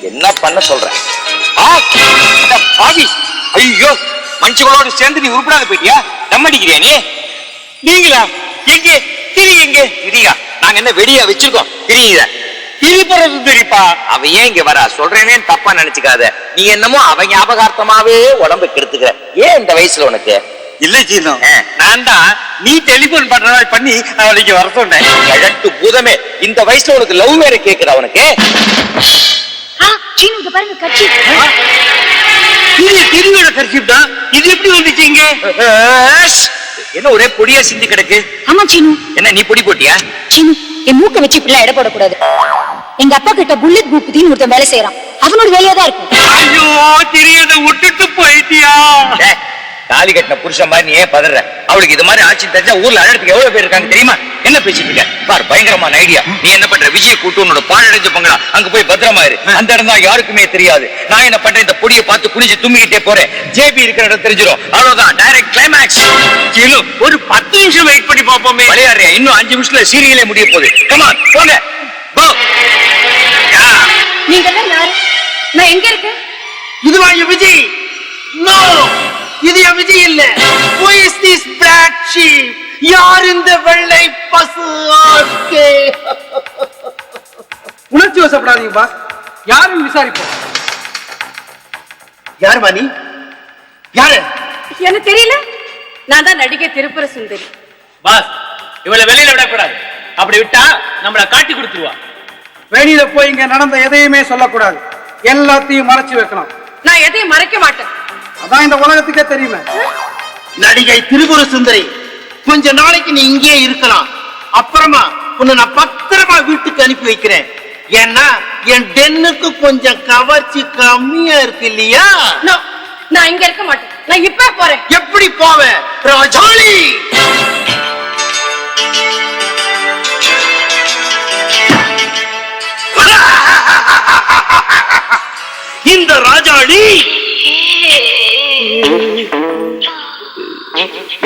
என்ன பண்ண சொல்றேன்? பாவி, ஐயோ, மனுஷங்களோட சேர்ந்து நீ உருப்படாத போயிட்டியா? தம் அடிக்கிறியா நீ? நீங்களா? எங்க திரி? எங்க திரியா? நாங்க என்ன வெடியா வச்சிருக்கோம்? திரியுத திரிபுறது தெரிப்பா. அவ ஏன் இங்க வரா? சொல்றேனே தப்பா நினைச்சுக்காத. நீ என்னமோ அவ ஞாபகார்த்தமாவே உடம்பு கெடுத்துக்கிற. ஏன் இந்த வயசுல உனக்கு? இல்ல சீனோ, நான் தான் நீ டெலிபோன் பண்ற பண்ணி அவளுக்கு வர சொன்னேன். கழட்டு பூதமே, இந்த வயசுல உனக்கு லவ் வேற கேக்குதா உனக்கு? சீனு இங்க பாருங்க, கட்சி. திருவிழா கட்சிப்பா. இது எப்படி வந்துச்சு இங்க? என்ன ஒரே பொடியா சிந்தி கிடக்கு? ஆமா சீனு. என்ன நீ பொடி போட்டியா? சீனு, என் மூக்க வச்சு இப்படி எடை போடக்கூடாது. எங்க அப்பா கிட்ட புல்லட் பூபதின்னு ஒருத்தன் வேலை செய்யறான். அவனோட வேலையா தான் இருக்கும். ஐயோ, தெரியாத விட்டுட்டு போயிட்டியா? தாலி கட்டின புருஷன் மாதிரி நீ ஏன் பதற? அவளுக்கு இது மாதிரி ஆட்சி தெரிஞ்சா ஊர்ல அழகத்துக்கு எவ்வளவு பேர் இருக்காங்க தெரியுமா? என்ன பேசிட்டு இருக்க பார், பயங்கரமான ஐடியா. நீ என்ன பண்ற? விஜய் கூட்டு உன்னோட பாழடைஞ்ச பங்களா அங்க போய் பத்திரமா இரு. அந்த இடம் தான் யாருக்குமே தெரியாது. நான் என்ன பண்றேன்? இந்த பொடியை பார்த்து குனிஞ்சு தும்பிக்கிட்டே போறேன். ஜேபி இருக்கிற இடம் தெரிஞ்சிடும். அவ்வளவுதான், டைரக்ட் கிளைமேக்ஸ். ஒரு 10 நிமிஷம் வெயிட் பண்ணி பாப்போமே. விளையாடுறியா? இன்னும் 5 நிமிஷத்துல சீரியலே முடிய போகுது. கமான், போங்க. நீங்க தான் யாரு? நான் எங்க இருக்கேன்? இதுவா விஜய்? நோ, இது விஜய் இல்ல. Who is this black sheep? யார் இந்த வெள்ளை பசு ஆட்கே? உணர்ச்சி வசப்படாதீங்க பாஸ், யாரும் விசாரிப்போம். யார் மணி? யாரு? எனக்கு தெரியல. நான் தான் நடிகை திருப்புர சுந்தரி. பாஸ், இவளை வெளியில விடக்கூடாது. அப்படி விட்டா நம்மள காட்டி கொடுத்துருவா. வெளியில போய் இங்க நடந்த எதையுமே சொல்லக்கூடாது. எல்லாத்தையும் மறைச்சு வைக்கணும். நான் எதையும் மறைக்க மாட்டேன். அதான் இந்த உலகத்துக்கே தெரியுமே. நடிகை திருப்புர சுந்தரி, கொஞ்ச நாளைக்கு நீ இங்கேயே இருக்கலாம். அப்புறமா உன்னை நான் பத்திரமா வீட்டுக்கு அனுப்பி வைக்கிறேன். ஏன்னா என் டென்னுக்கு கொஞ்சம் கவர்ச்சி கம்மியா இருக்கு இல்லையா? நான் இங்க இருக்க மாட்டேன். நான் இப்ப போறேன். எப்படி போவேன் ராஜாளி? இந்த ராஜாளி,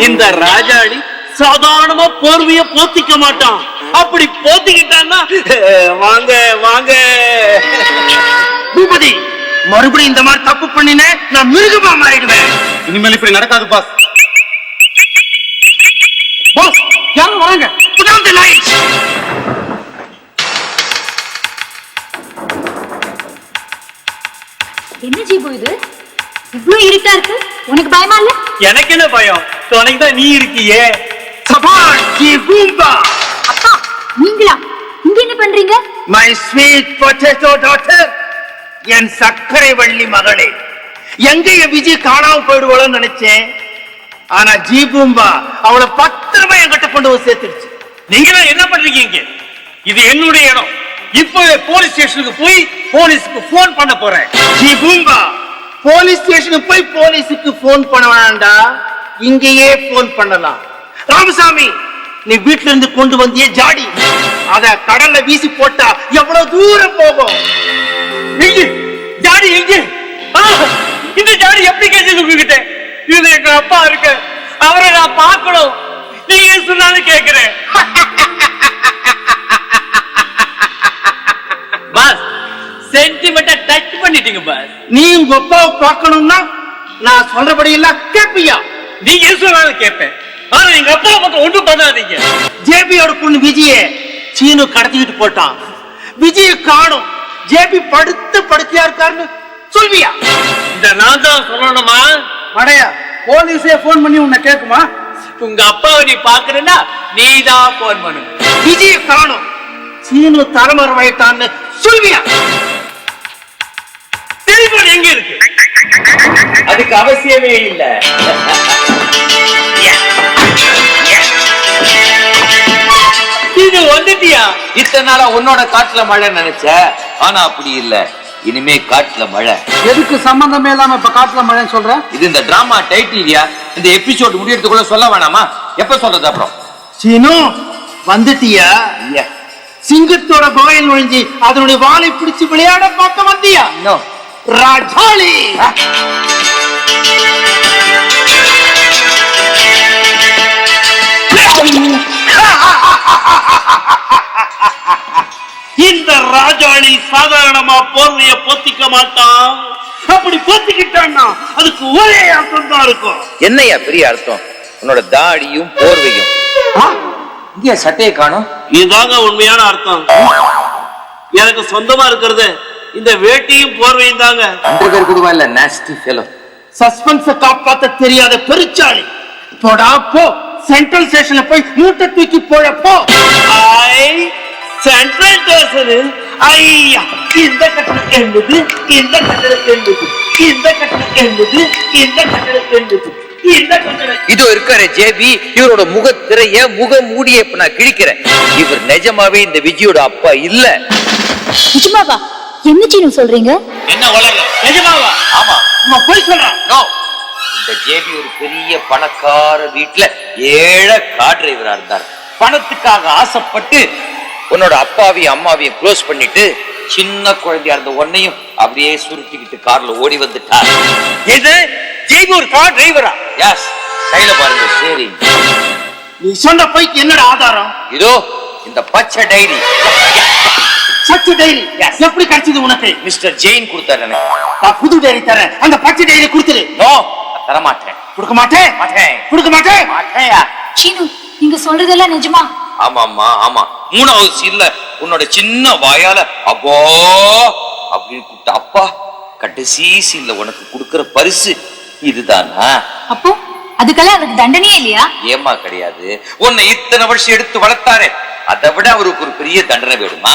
இந்த ராஜாளி சாதாரணமா போர்வைய போத்திக்க மாட்டான். அப்படி போத்திக்கிட்டான்னா வாங்க வாங்க பூபதி, மறுபடியும் இந்த மாதிரி தப்பு பண்ணின நான் மிருகமா மாறிடுவேன். இனிமேல் இப்படி நடக்காது பாஸ். பாஸ், யாரும் வராங்க. Put on the lights. என்ன ஜீபு இது? இவ்ளோ இருட்டா இருக்கு. உனக்கு பயமா இல்ல? எனக்கு என்ன பயம்? உனக்கு தான் நீ இருக்கியே. சபாஷ் ஜி பூம்பா. அப்பா, நீங்களா இங்க என்ன பண்றீங்க? My sweet potato daughter, என் சர்க்கரை வள்ளி மகளே. எங்க விஜய் காணாம போயிடுவோம்னு நினைச்சேன். ஆனா ஜி பூம்பா அவளை பத்திரமா என்கிட்ட கொண்டு வந்து சேர்த்துருச்சு. நீங்க என்ன பண்றீங்க? இது என்னுடைய இடம். இப்பவே போலீஸ் ஸ்டேஷனுக்கு போய் போலீஸ்க்கு போன் பண்ண போறேன். ஜி பூம்பா, போலீஸ் ஸ்டேஷனுக்கு போய் போலீஸுக்கு போன் பண்ண வேண்டாம்டா, இங்கேயே போன் பண்ணலாம். ராமசாமி, நீ வீட்டுல இருந்து கொண்டு வந்தியே ஜாடி, அத கடல்ல வீசி போட்டா எவ்வளவு தூரம் போகும்? ஜாடி எங்க? இந்த ஜாடி எப்படி கேட்டது உங்ககிட்ட? இது எங்க அப்பா இருக்கு, அவரை நான் பார்க்கணும். நீங்க சொன்னாலும் கேட்கிறேன். பாஸ், சென்டிமெண்டா டச் பண்ணிட்டீங்க பாஸ். நீ உங்க அப்பாவை பார்க்கணும்னா நான் சொல்றபடி எல்லாம் கேட்பியா? நீங்க சொன்னாலும் கேட்பேன். ஆனா எங்க அப்பா மட்டும் ஒன்றும் பண்ணாதீங்க. ஜேபியோட பொண்ணு விஜய சீனு கடத்திக்கிட்டு போட்டான். விஜய காணும். ஜேபி படுத்து படுக்கையா இருக்காருன்னு சொல்வியா? இந்த நான் தான் சொல்லணுமா? மடையா, போலீஸே போன் பண்ணி உன்னை கேக்குமா? உங்க அப்பாவை நீ பாக்குறேன்னா நீ தான் போன் பண்ணு. விஜய காணும். சீனு தலைமறைவாயிட்டான்னு சொல்வியா? டெலிபோன் எங்க இருக்கு? அதுக்கு அவசியமே இல்ல. இது வந்துட்டியா? இத்தனை நாளா உன்னோட காட்டுல மழை நினைச்ச, ஆனா அப்படி இல்ல. இனிமே காட்டுல மழை. எதுக்கு சம்பந்தமே இல்லாம இப்ப காட்டுல மழைன்னு சொல்ற? இது இந்த டிராமா டைட்டிலியா? இந்த எபிசோட் முடியறதுக்குள்ள சொல்ல வேணாமா? எப்ப சொல்றது அப்புறம்? சீனு வந்துட்டியா? சிங்கத்தோட கோயில் நுழைஞ்சி அதனுடைய வாளை பிடிச்சு விளையாட பார்க்க வந்தியா? ராஜாளி, இந்த ராஜாளி சாதாரணமா போர்வைய போத்திக்க மாட்டான். அப்படி போத்திக்கிட்டான்னா அதுக்கு ஒரே அர்த்தம் தான் இருக்கும். என்னையா பெரிய அர்த்தம்? உன்னோட தாடியும் போர்வையும். இங்க சட்டையை காணும். இதுதாங்க உண்மையான அர்த்தம். எனக்கு சொந்தமா இருக்கிறது இந்த வேட்டியும் போர்வையும் தாங்க. அன்று பேர் கூடவா இல்ல நாஸ்டி ஃபெலோ. சஸ்பென்ஸ காப்பாத்த தெரியாத பெருச்சாளி. போடா போ, சென்ட்ரல் ஸ்டேஷன்ல போய் மூட்டை தூக்கி போட போ. சென்ட்ரல் ஸ்டேஷன் ஐயா, இந்த கட்டணம் என்பது, இந்த கட்டணம் என்பது, இந்த கட்டணம் என்பது, இந்த கட்டணம் என்பது, இந்த கட்டணம். இதோ இருக்காரு ஜேபி, இவரோட முகத்திரைய முக மூடிய இப்ப நான் கிழிக்கிறேன். இவர் நிஜமாவே இந்த விஜயோட அப்பா இல்ல. நிஜமாவா? என்ன சீனு சொல்றீங்க? என்ன வளர நிஜமாவா? ஆமா, இவன் போய் சொல்றான். நோ, இந்த ஜேபி ஒரு பெரிய பணக்கார வீட்டுல ஏழை கார் டிரைவரா இருந்தார். பணத்துக்காக ஆசைப்பட்டு உன்னோட அப்பாவையும் அம்மாவையும் க்ளோஸ் பண்ணிட்டு சின்ன குழந்தையா இருந்த உன்னையும் அப்படியே சுருட்டிக்கிட்டு கார்ல ஓடி வந்துட்டார். இது ஜெய்பி ஒரு கார் டிரைவரா? எஸ், கையில பாருங்க. சரி, நீ சொன்ன பைக்கு என்னடா ஆதாரம்? இதோ இந்த பச்சை டைரி. சச்சு டைரி எப்படி கிடைச்சது உனக்கு? மிஸ்டர் ஜெயின் கொடுத்தாரு எனக்கு. நான் புது டைரி தரேன், அந்த பச்சை டைரி கொடுத்துரு. நோ, தர மாட்டேன். கொடுக்க மாட்டேன், மாட்டேன், கொடுக்க மாட்டேன். மாட்டேயா? சீனு, நீங்க சொல்றதெல்லாம் நிஜமா? ஆமாமா, ஆமா. மூணாவது சீன்ல உன்னோட சின்ன வாயால அப்பா அப்படின்னு கூப்பிட்ட அப்பா கடைசி சீன்ல உனக்கு கொடுக்கிற பரிசு இதுதானா? அப்போ அதுக்கெல்லாம் அவருக்கு தண்டனையே இல்லையா? ஏமா கிடையாது. உன்னை இத்தனை வருஷம் எடுத்து வளர்த்தாரே, அதை விட அவருக்கு ஒரு பெரிய தண்டனை வேணுமா?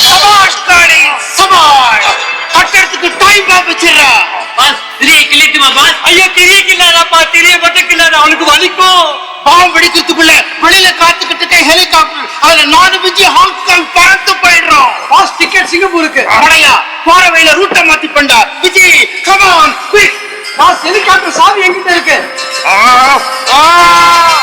சபாஷ் காளி, சபாஷ். கட்டறதுக்கு டைம் பாம்பு வச்சிரா. பாஸ், திரிய கிள்ளிட்டுமா பாஸ்? ஐயா, திரிய கிள்ளாதப்பா, திரிய மட்டும் கிள்ளாத, அவனுக்கு வலிக்கும். பாம்பு வெடிக்கிறதுக்குள்ள வெளியில காத்துக்கிட்டு இருக்க ஹெலிகாப்டர், அதுல 4 விஜி ஹாங்காங் பறந்து போயிடுறோம். பாஸ் டிக்கெட் சிங்கப்பூருக்கு. அவனையா போற வழியில ரூட்டை மாத்தி